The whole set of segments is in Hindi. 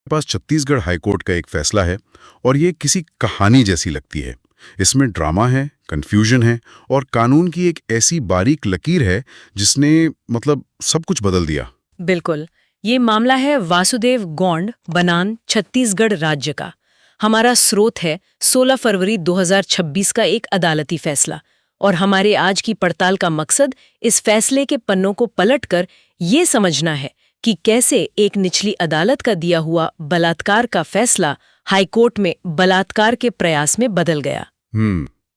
पास छत्तीसगढ़ हाईकोर्ट का एक फैसला है और ये किसी कहानी जैसी लगती है। इसमें ड्रामा है, कंफ्यूजन है और कानून की एक ऐसी बारीक लकीर है जिसने सब कुछ बदल दिया। बिल्कुल। ये मामला है वासुदेव गौंड बनान छत्तीसगढ़ राज्य का। हमारा स्रोत है 16 फरवरी 2026 का एक अदालती फैसला, और हमारे आज की पड़ताल का मकसद इस फैसले के पन्नों को पलटकर ये समझना है कि कैसे एक निचली अदालत का दिया हुआ बलात्कार का फैसला हाईकोर्ट में बलात्कार के प्रयास में बदल गया।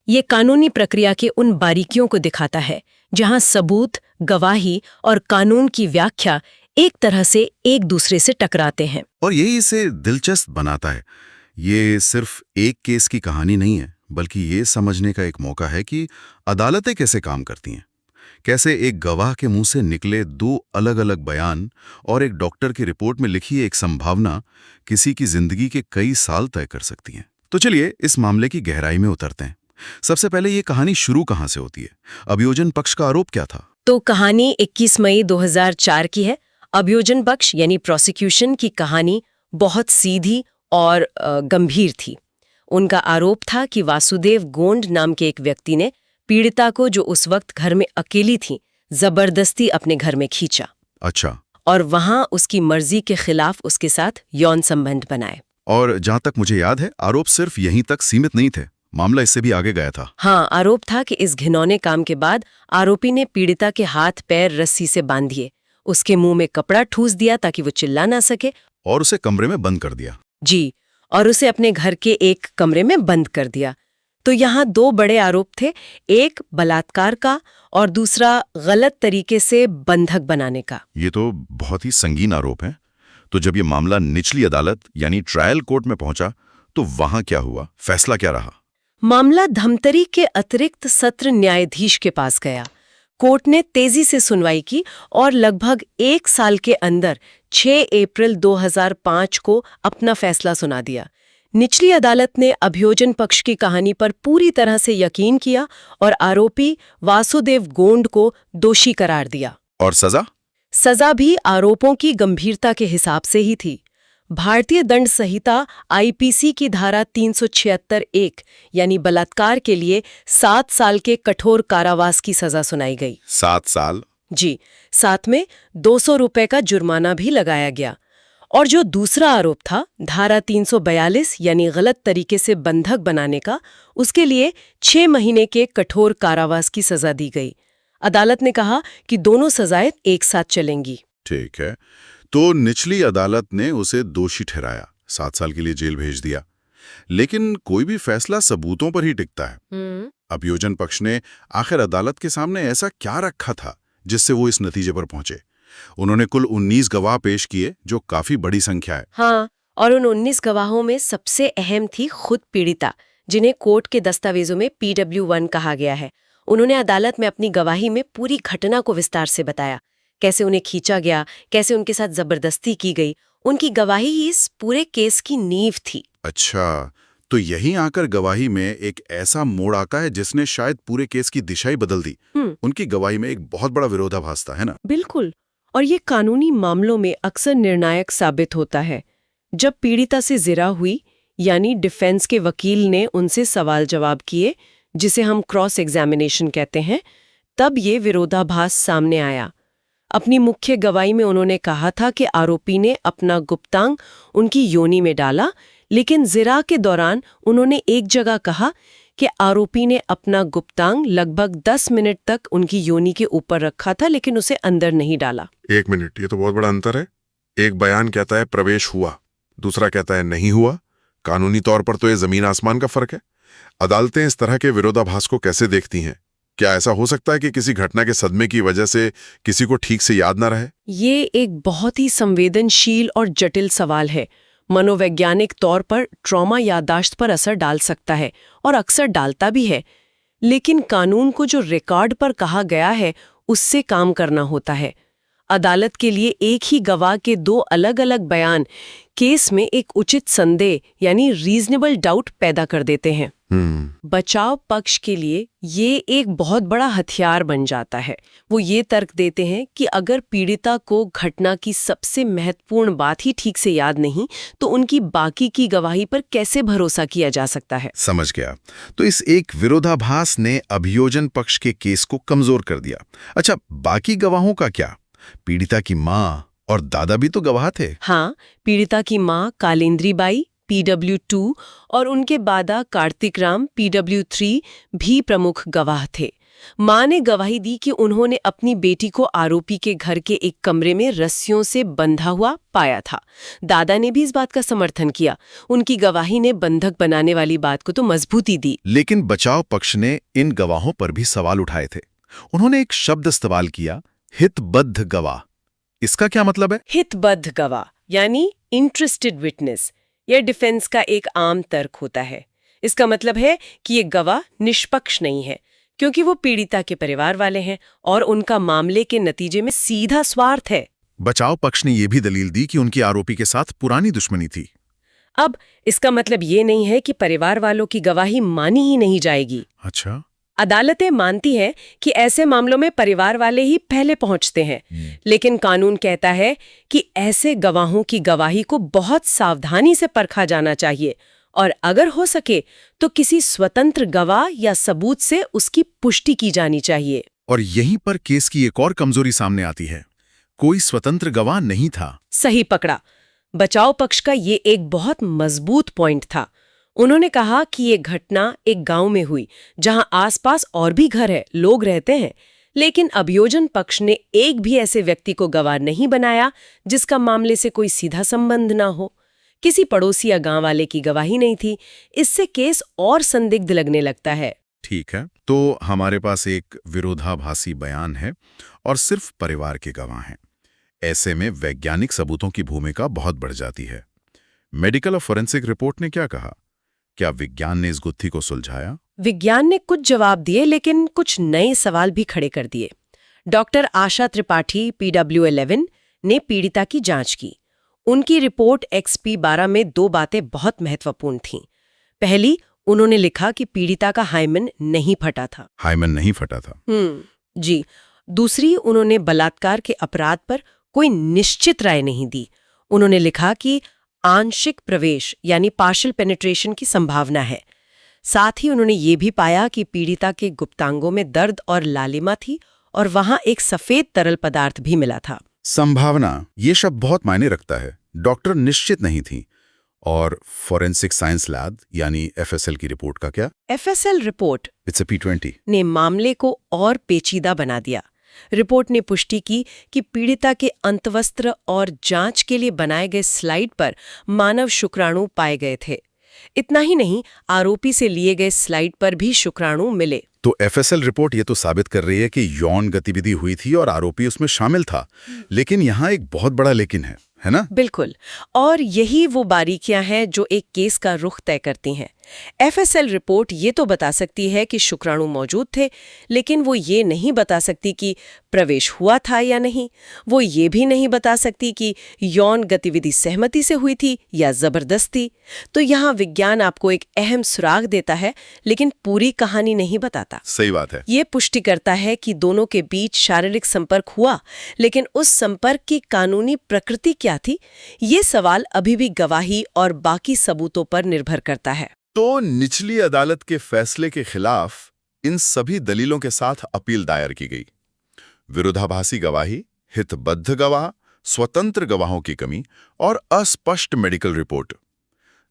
ये कानूनी प्रक्रिया के उन बारीकियों को दिखाता है जहां सबूत, गवाही और कानून की व्याख्या एक तरह से एक दूसरे से टकराते हैं। और यही इसे दिलचस्प बनाता है। ये सिर्फ एक केस की कहानी नहीं है, बल्कि ये समझने का एक मौका है कि अदालतें कैसे काम करती हैं, कैसे एक गवाह के मुंह से निकले दो अलग अलग बयान और एक डॉक्टर की रिपोर्ट में लिखी एक संभावना किसी की जिंदगी के कई साल तय कर सकती हैं। तो चलिए इस मामले की गहराई में उतरते हैं। सबसे पहले ये कहानी शुरू कहां से होती है? अभियोजन पक्ष का आरोप क्या था? तो कहानी 21 मई 2004 की है। अभियोजन पक्ष यानी प्रोसिक्यूशन की कहानी बहुत सीधी और गंभीर थी। उनका आरोप था कि वासुदेव गोंड नाम के एक व्यक्ति ने पीड़िता को, जो उस वक्त घर में अकेली थी, जबरदस्ती अपने घर में खींचा। अच्छा। और वहां उसकी मर्जी के खिलाफ उसके साथ यौन संबंध बनाए। और जहां तक मुझे याद है, आरोप सिर्फ यहीं तक सीमित नहीं थे, मामला इससे भी आगे गया था। हाँ, आरोप था कि इस घिनौने काम के बाद आरोपी ने पीड़िता के हाथ पैर रस्सी से बांध दिए, उसके मुंह में कपड़ा ठूस दिया ताकि वो चिल्ला ना सके, और उसे कमरे में बंद कर दिया। जी, और उसे अपने घर के एक कमरे में बंद कर दिया। तो यहाँ दो बड़े आरोप थे, एक बलात्कार का और दूसरा गलत तरीके से बंधक बनाने का। ये तो बहुत ही संगीन आरोप है। तो जब ये मामला निचली अदालत यानी ट्रायल कोर्ट में पहुंचा, तो वहां क्या हुआ? फैसला क्या रहा? मामला धमतरी के अतिरिक्त सत्र न्यायाधीश के पास गया। कोर्ट ने तेजी से सुनवाई की और लगभग 1 साल के अंदर 6 अप्रैल 2005 को अपना फैसला सुना दिया। निचली अदालत ने अभियोजन पक्ष की कहानी पर पूरी तरह से यकीन किया और आरोपी वासुदेव गोंड को दोषी करार दिया। और सजा? सजा भी आरोपों की गंभीरता के हिसाब से ही थी। भारतीय दंड संहिता आईपीसी की धारा 376(1) यानी बलात्कार के लिए 7 साल के कठोर कारावास की सजा सुनाई गई। 7 साल? जी, साथ में 200 रुपए का जुर्माना भी लगाया गया। और जो दूसरा आरोप था, धारा 342 यानी गलत तरीके से बंधक बनाने का, उसके लिए 6 महीने के कठोर कारावास की सजा दी गई। अदालत ने कहा कि दोनों सजाएं एक साथ चलेंगी। ठीक है। तो निचली अदालत ने उसे दोषी ठहराया, 7 साल के लिए जेल भेज दिया। लेकिन कोई भी फैसला सबूतों पर ही टिकता है। अभियोजन पक्ष ने आखिर अदालत के सामने ऐसा क्या रखा था जिससे वो इस नतीजे पर पहुंचे? उन्होंने कुल 19 गवाह पेश किए, जो काफी बड़ी संख्या है। हाँ, और उन 19 गवाहों में सबसे अहम थी खुद पीड़िता, जिन्हें कोर्ट के दस्तावेजों में PW1 कहा गया है। उन्होंने अदालत में अपनी गवाही में पूरी घटना को विस्तार से बताया, कैसे उन्हें खींचा गया, कैसे उनके साथ जबरदस्ती की गई। उनकी गवाही ही इस पूरे केस की नींव थी। अच्छा, तो यहीं आकर गवाही में एक ऐसा मोड़ आता है जिसने शायद पूरे केस की दिशा ही बदल दी। उनकी गवाही में एक बहुत बड़ा विरोधाभास था, है ना? बिल्कुल, और ये कानूनी मामलों में अक्सर निर्णायक साबित होता है। जब पीड़िता से जिरा हुई, यानी डिफेंस के वकील ने उनसे सवाल जवाब किए, जिसे हम क्रॉस एग्जामिनेशन कहते हैं, तब ये विरोधाभास सामने आया। अपनी मुख्य गवाही में उन्होंने कहा था कि आरोपी ने अपना गुप्तांग उनकी योनि में डाला, लेकिन जिरा के दौरान उन्होंने एक जगह कहा कि आरोपी ने अपना गुप्तांग लगभग 10 मिनट तक उनकी योनि के ऊपर रखा था, लेकिन उसे अंदर नहीं डाला। 1 मिनट, ये तो बहुत बड़ा अंतर है। एक बयान कहता है प्रवेश हुआ, दूसरा कहता है नहीं हुआ। कानूनी तौर पर तो ये जमीन आसमान का फर्क है। अदालतें इस तरह के विरोधाभास को कैसे देखती हैं? क्या ऐसा हो सकता है कि किसी घटना के सदमे की वजह से किसी को ठीक से याद न रहे? ये एक बहुत ही संवेदनशील और जटिल सवाल है। मनोवैज्ञानिक तौर पर ट्रॉमा याददाश्त पर असर डाल सकता है और अक्सर डालता भी है, लेकिन कानून को जो रिकॉर्ड पर कहा गया है उससे काम करना होता है। अदालत के लिए एक ही गवाह के 2 अलग-अलग बयान केस में एक उचित संदेह यानी रीजनेबल डाउट पैदा कर देते हैं। बचाव पक्ष के लिए ये एक बहुत बड़ा हथियार बन जाता है। वो ये तर्क देते हैं कि अगर पीड़िता को घटना की सबसे महत्वपूर्ण बात ही ठीक से याद नहीं, तो उनकी बाकी की गवाही पर कैसे भरोसा किया जा सकता है। समझ गया। तो इस एक विरोधाभास ने अभियोजन पक्ष के केस को कमजोर कर दिया। अच्छा, बाकी गवाहों का क्या? पीड़िता की माँ और दादा भी तो गवाह थे। हाँ, पीड़िता की माँ कालेंद्री बाई PW2 और उनके दादा कार्तिक राम PW3 भी प्रमुख गवाह थे। माँ ने गवाही दी कि उन्होंने अपनी बेटी को आरोपी के घर के एक कमरे में रस्सियों से बंधा हुआ पाया था। दादा ने भी इस बात का समर्थन किया। उनकी गवाही ने बंधक बनाने वाली बात को तो मजबूती दी। लेकिन बचाव पक्ष ने इन गवाहों पर भी सवाल उठाए थे। उन्होंने एक शब्द इस्तेमाल किया, हितबद्ध गवाह। इसका क्या मतलब है? हितबद्ध गवाह यानी इंटरेस्टेड विटनेस। यह डिफेंस का एक आम तर्क होता है। इसका मतलब है कि ये गवाह निष्पक्ष नहीं है, क्योंकि वो पीड़िता के परिवार वाले हैं और उनका मामले के नतीजे में सीधा स्वार्थ है। बचाव पक्ष ने यह भी दलील दी कि उनकी आरोपी के साथ पुरानी दुश्मनी थी। अब इसका मतलब ये नहीं है कि परिवार वालों की गवाही मानी ही नहीं जाएगी। अच्छा। अदालतें मानती हैं कि ऐसे मामलों में परिवार वाले ही पहले पहुंचते हैं, लेकिन कानून कहता है कि ऐसे गवाहों की गवाही को बहुत सावधानी से परखा जाना चाहिए और अगर हो सके तो किसी स्वतंत्र गवाह या सबूत से उसकी पुष्टि की जानी चाहिए। और यहीं पर केस की एक और कमजोरी सामने आती है, कोई स्वतंत्र गवाह नहीं था। सही पकड़ा। बचाव पक्ष का ये एक बहुत मजबूत पॉइंट था। उन्होंने कहा कि ये घटना एक गांव में हुई जहां आसपास और भी घर है, लोग रहते हैं, लेकिन अभियोजन पक्ष ने एक भी ऐसे व्यक्ति को गवाह नहीं बनाया जिसका मामले से कोई सीधा संबंध ना हो। किसी पड़ोसी या गांव वाले की गवाही नहीं थी। इससे केस और संदिग्ध लगने लगता है। ठीक है, तो हमारे पास एक विरोधाभासी बयान है और सिर्फ परिवार के गवाह हैं। ऐसे में वैज्ञानिक सबूतों की भूमिका बहुत बढ़ जाती है। मेडिकल और फोरेंसिक रिपोर्ट ने क्या कहा? क्या विज्ञान ने इस गुत्थी को सुलझाया? विज्ञान ने कुछ जवाब दिए, लेकिन कुछ नए सवाल भी खड़े कर दिए। डॉक्टर आशा त्रिपाठी PW11 ने पीड़िता की जांच की। उनकी रिपोर्ट XP12 में 2 बातें बहुत महत्वपूर्ण थीं। पहली, उन्होंने लिखा कि पीड़िता का हाइमन नहीं फटा था। हाइमन नहीं फटा था? जी। दूसरी, उन्होंने बलात्कार के अपराध पर कोई निश्चित राय नहीं दी। उन्होंने लिखा कि आंशिक प्रवेश यानी पार्शियल पेनिट्रेशन की संभावना है। साथ ही उन्होंने ये भी पाया कि पीड़िता के गुप्तांगों में दर्द और लालिमा थी और वहां एक सफेद तरल पदार्थ भी मिला था। संभावना, ये शब्द बहुत मायने रखता है। डॉक्टर निश्चित नहीं थी। और फोरेंसिक साइंस लैब यानी FSL की रिपोर्ट का क्या? FSL report it's a P20 ने मामले को और पेचीदा बना दिया। रिपोर्ट ने पुष्टि की कि पीड़िता के अंतवस्त्र और जांच के लिए बनाए गए स्लाइड पर मानव शुक्राणु पाए गए थे। इतना ही नहीं, आरोपी से लिए गए स्लाइड पर भी शुक्राणु मिले। तो FSL रिपोर्ट ये तो साबित कर रही है कि यौन गतिविधि हुई थी और आरोपी उसमें शामिल था। लेकिन यहाँ एक बहुत बड़ा लेकिन है ना? बिल्कुल। और यही वो बारीकियां हैं जो एक केस का रुख तय करती हैं। FSL रिपोर्ट ये तो बता सकती है कि शुक्राणु मौजूद थे, लेकिन वो ये नहीं बता सकती कि प्रवेश हुआ था या नहीं। वो ये भी नहीं बता सकती कि यौन गतिविधि सहमति से हुई थी या जबरदस्ती। तो यहाँ विज्ञान आपको एक अहम सुराग देता है, लेकिन पूरी कहानी नहीं बताता। सही बात है। ये पुष्टि करता है कि दोनों के बीच शारीरिक संपर्क हुआ, लेकिन उस संपर्क की कानूनी प्रकृति क्या थी, ये सवाल अभी भी गवाही और बाकी सबूतों पर निर्भर करता है। तो निचली अदालत के फैसले के खिलाफ इन सभी दलीलों के साथ अपील दायर की गई। विरोधाभासी गवाही, हितबद्ध गवाह, स्वतंत्र गवाहों की कमी और अस्पष्ट मेडिकल रिपोर्ट।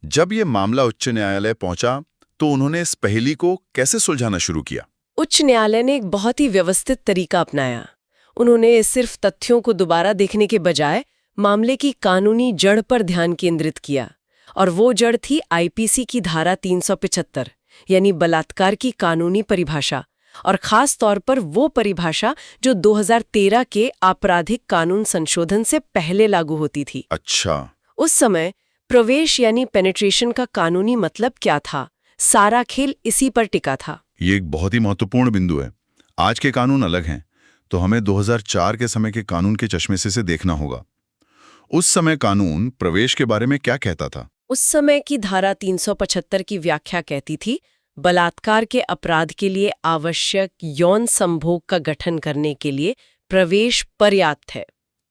जब ये मामला उच्च न्यायालय पहुंचा तो उन्होंने इस पहेली को कैसे सुलझाना शुरू किया? उच्च न्यायालय ने एक बहुत ही व्यवस्थित तरीका अपनाया। उन्होंने सिर्फ तथ्यों को दोबारा देखने के बजाय मामले की कानूनी जड़ पर ध्यान केंद्रित किया, और वो जड़ थी IPC की धारा 375 यानी बलात्कार की कानूनी परिभाषा, और खास तौर पर वो परिभाषा जो 2013 के आपराधिक कानून संशोधन से पहले लागू होती थी। अच्छा। उस समय प्रवेश यानी पेनिट्रेशन का कानूनी मतलब क्या था, सारा खेल इसी पर टिका था। ये एक बहुत ही महत्वपूर्ण बिंदु है। आज के कानून अलग हैं, तो हमें 2004 के समय के कानून के चश्मे से देखना होगा। उस समय कानून प्रवेश के बारे में क्या कहता था? उस समय की धारा 375 की व्याख्या कहती थी, बलात्कार के अपराध के लिए आवश्यक यौन संभोग का गठन करने के लिए प्रवेश पर्याप्त है।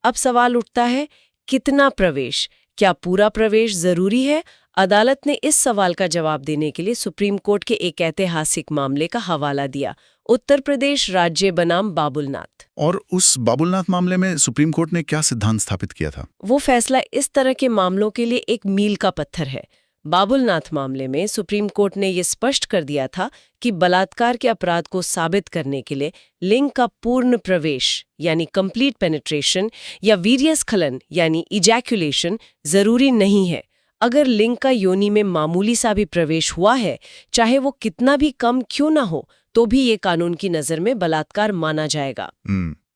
अब सवाल उठता है, कितना प्रवेश? क्या पूरा प्रवेश जरूरी है? अदालत ने इस सवाल का जवाब देने के लिए सुप्रीम कोर्ट के एक ऐतिहासिक मामले का हवाला दिया, उत्तर प्रदेश राज्य बनाम बाबुलनाथ। और उस बाबुलनाथ मामले में सुप्रीम कोर्ट ने क्या सिद्धांत स्थापित किया था? वो फैसला इस तरह के मामलों के लिए एक मील का पत्थर है। बाबुलनाथ मामले में सुप्रीम कोर्ट ने ये स्पष्ट कर दिया था कि बलात्कार के अपराध को साबित करने के लिए लिंग का पूर्ण प्रवेश यानी कंप्लीट पेनिट्रेशन या वीर्यस्खलन यानी इजैक्युलेशन जरूरी नहीं है। अगर लिंग का योनि में मामूली सा भी प्रवेश हुआ है, चाहे वो कितना भी कम क्यों ना हो, तो भी ये कानून की नजर में बलात्कार माना जाएगा।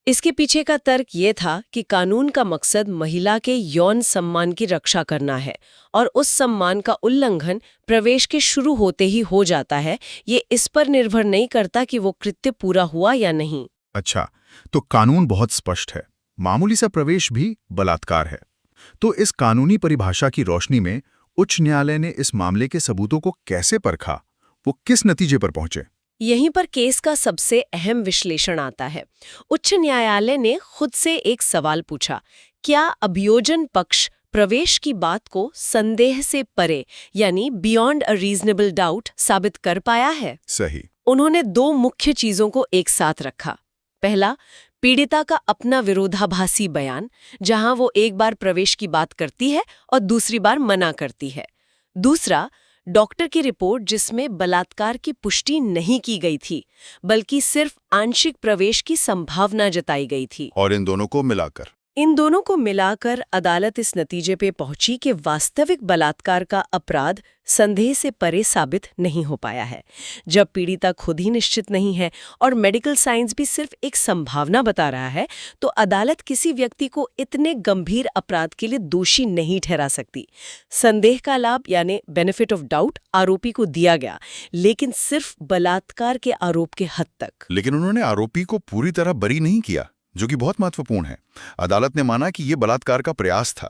इसके पीछे का तर्क ये था कि कानून का मकसद महिला के यौन सम्मान की रक्षा करना है और उस सम्मान का उल्लंघन प्रवेश के शुरू होते ही हो जाता है। ये इस पर निर्भर नहीं करता कि वो कृत्य पूरा हुआ या नहीं। अच्छा, तो कानून बहुत स्पष्ट है, मामूली सा प्रवेश भी बलात्कार है। तो इस कानूनी परिभाषा की रोशनी में उच्च न्यायालय ने इस मामले के सबूतों को कैसे परखा? वो किस नतीजे पर पहुंचे? यहीं पर केस का सबसे अहम विश्लेषण आता है। उच्च न्यायालय ने खुद से एक सवाल पूछा, क्या अभियोजन पक्ष प्रवेश की बात को संदेह से परे यानी बियॉन्ड अ रीजनेबल डाउट साबित कर पाया है? सही। उन्होंने दो मुख्य चीजों को एक साथ रखा। पहला, पीड़िता का अपना विरोधाभासी बयान, जहां वो एक बार प्रवेश की बात करती है और दूसरी बार मना करती है। दूसरा, डॉक्टर की रिपोर्ट जिसमें बलात्कार की पुष्टि नहीं की गई थी, बल्कि सिर्फ आंशिक प्रवेश की संभावना जताई गई थी। और इन दोनों को मिलाकर अदालत इस नतीजे पे पहुंची कि वास्तविक बलात्कार का अपराध संदेह से परे साबित नहीं हो पाया है। जब पीड़िता खुद ही निश्चित नहीं है और मेडिकल साइंस भी सिर्फ एक संभावना बता रहा है, तो अदालत किसी व्यक्ति को इतने गंभीर अपराध के लिए दोषी नहीं ठहरा सकती। संदेह का लाभ यानी बेनिफिट ऑफ डाउट आरोपी को दिया गया, लेकिन सिर्फ बलात्कार के आरोप के हद तक। लेकिन उन्होंने आरोपी को पूरी तरह बरी नहीं किया, जो कि बहुत महत्वपूर्ण है। अदालत ने माना कि यह बलात्कार का प्रयास था।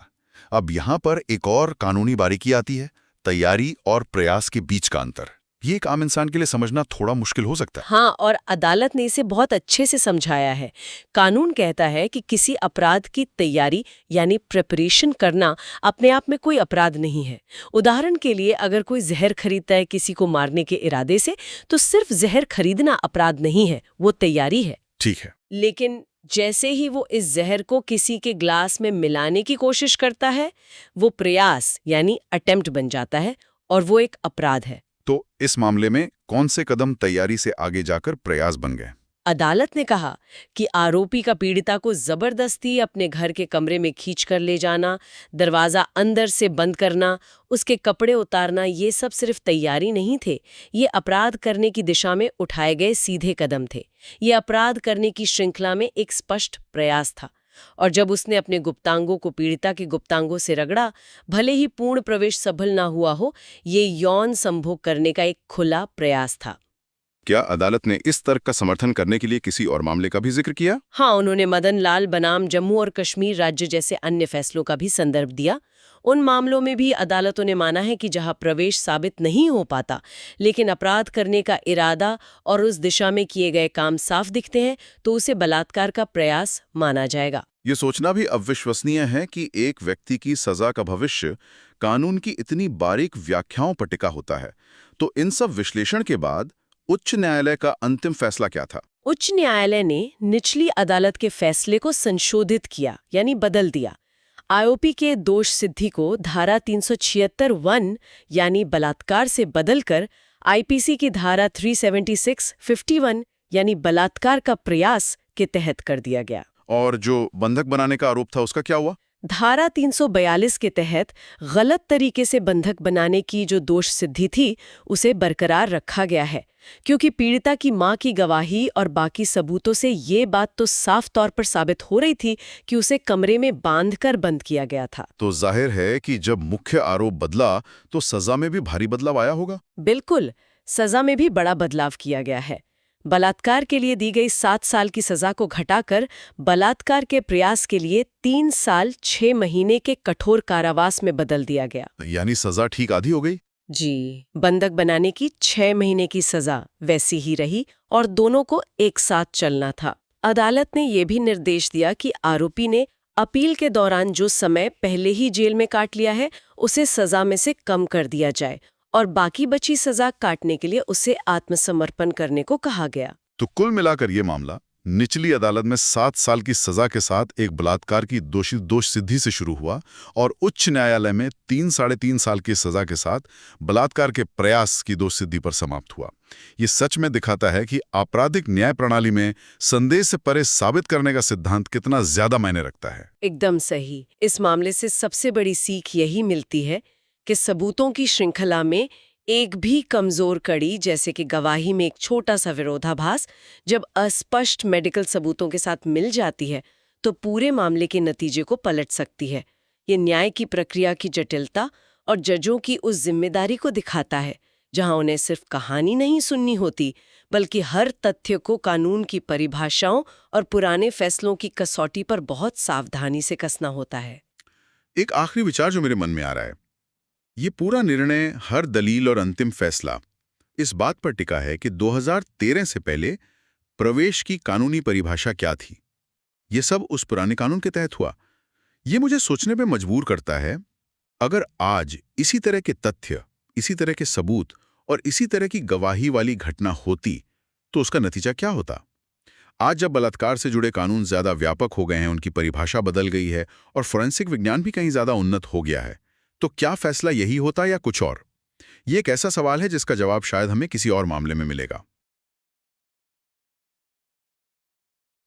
अब यहां पर एक और कानूनी बारीकी आती है, तैयारी और प्रयास के बीच का अंतर। ये एक आम इंसान के लिए समझना थोड़ा मुश्किल हो सकता है। हाँ, और अदालत ने इसे बहुत अच्छे से समझाया है। कानून कहता है कि किसी अपराध की तैयारी यानी प्रिपरेशन करना अपने आप में कोई अपराध नहीं है। उदाहरण के लिए, अगर कोई जहर खरीदता है किसी को मारने के इरादे से, तो सिर्फ जहर खरीदना अपराध नहीं है, वो तैयारी है। ठीक है। लेकिन जैसे ही वो इस जहर को किसी के ग्लास में मिलाने की कोशिश करता है, वो प्रयास यानी अटेम्प्ट बन जाता है और वो एक अपराध है। तो इस मामले में कौन से कदम तैयारी से आगे जाकर प्रयास बन गए? अदालत ने कहा कि आरोपी का पीड़िता को जबरदस्ती अपने घर के कमरे में खींचकर ले जाना, दरवाजा अंदर से बंद करना, उसके कपड़े उतारना, ये सब सिर्फ तैयारी नहीं थे, ये अपराध करने की दिशा में उठाए गए सीधे कदम थे। ये अपराध करने की श्रृंखला में एक स्पष्ट प्रयास था। और जब उसने अपने गुप्तांगों को पीड़िता के गुप्तांगों से रगड़ा, भले ही पूर्ण प्रवेश सफल ना हुआ हो, ये यौन संभोग करने का एक खुला प्रयास था। क्या अदालत ने इस तर्क का समर्थन करने के लिए किसी और मामले का भी जिक्र किया? हाँ, उन्होंने मदन लाल बनाम जम्मू और कश्मीर राज्य जैसे अन्य फैसलों का भी संदर्भ दिया। उन मामलों में भी अदालतों ने माना है कि जहां प्रवेश साबित नहीं हो पाता, लेकिन अपराध करने का इरादा और उस दिशा में किए गए काम साफ दिखते हैं, तो उसे बलात्कार का प्रयास माना जाएगा। ये सोचना भी अविश्वसनीय है कि एक व्यक्ति की सजा का भविष्य कानून की इतनी बारीक व्याख्याओं पर टिका होता है। तो इन सब विश्लेषण के बाद उच्च न्यायालय का अंतिम फैसला क्या था? उच्च न्यायालय ने निचली अदालत के फैसले को संशोधित किया यानी बदल दिया। आरोपी के दोष सिद्धि को धारा 376(1) यानी बलात्कार से बदलकर आईपीसी की धारा 376(51) यानी बलात्कार का प्रयास के तहत कर दिया गया। और जो बंधक बनाने का आरोप था उसका क्या हुआ? धारा 342 के तहत गलत तरीके से बंधक बनाने की जो दोष सिद्धि थी, उसे बरकरार रखा गया है, क्योंकि पीड़िता की मां की गवाही और बाकी सबूतों से ये बात तो साफ तौर पर साबित हो रही थी कि उसे कमरे में बांधकर बंद किया गया था। तो जाहिर है कि जब मुख्य आरोप बदला तो सजा में भी भारी बदलाव आया होगा। बिल्कुल, सजा में भी बड़ा बदलाव किया गया है। बलात्कार के लिए दी गई 7 साल की सजा को घटाकर बलात्कार के प्रयास के लिए 3 साल 6 महीने के कठोर कारावास में बदल दिया गया। यानी सजा ठीक आधी हो गई। जी, बंधक बनाने की 6 महीने की सजा वैसी ही रही और दोनों को एक साथ चलना था। अदालत ने यह भी निर्देश दिया कि आरोपी ने अपील के दौरान जो समय पहले ही जेल में काट लिया है, उसे सजा में से कम कर दिया जाए और बाकी बची सजा काटने के लिए उसे आत्मसमर्पण करने को कहा गया। तो कुल मिलाकर ये मामला निचली अदालत में 7 साल की सजा के साथ एक बलात्कार की दोष सिद्धि से शुरू हुआ और उच्च न्यायालय में 3-3.5 साल की सजा के साथ बलात्कार के प्रयास की दोष सिद्धि पर समाप्त हुआ। ये सच में दिखाता है कि आपराधिक न्याय प्रणाली में संदेह से परे साबित करने का सिद्धांत कितना ज्यादा मायने रखता है। एकदम सही। इस मामले से सबसे बड़ी सीख यही मिलती है कि सबूतों की श्रृंखला में एक भी कमजोर कड़ी, जैसे कि गवाही में एक छोटा सा विरोधाभास, जब अस्पष्ट मेडिकल सबूतों के साथ मिल जाती है तो पूरे मामले के नतीजे को पलट सकती है। ये न्याय की प्रक्रिया की जटिलता और जजों की उस जिम्मेदारी को दिखाता है जहां उन्हें सिर्फ कहानी नहीं सुननी होती, बल्कि हर तथ्य को कानून की परिभाषाओं और पुराने फैसलों की कसौटी पर बहुत सावधानी से कसना होता है। एक आखिरी विचार जो मेरे मन में आ रहा है, ये पूरा निर्णय, हर दलील और अंतिम फैसला इस बात पर टिका है कि 2013 से पहले प्रवेश की कानूनी परिभाषा क्या थी। ये सब उस पुराने कानून के तहत हुआ। ये मुझे सोचने पे मजबूर करता है, अगर आज इसी तरह के तथ्य, इसी तरह के सबूत और इसी तरह की गवाही वाली घटना होती तो उसका नतीजा क्या होता। आज जब बलात्कार से जुड़े कानून ज्यादा व्यापक हो गए हैं, उनकी परिभाषा बदल गई है और फोरेंसिक विज्ञान भी कहीं ज्यादा उन्नत हो गया है, तो क्या फैसला यही होता या कुछ और? ये एक ऐसा सवाल है जिसका जवाब शायद हमें किसी और मामले में मिलेगा।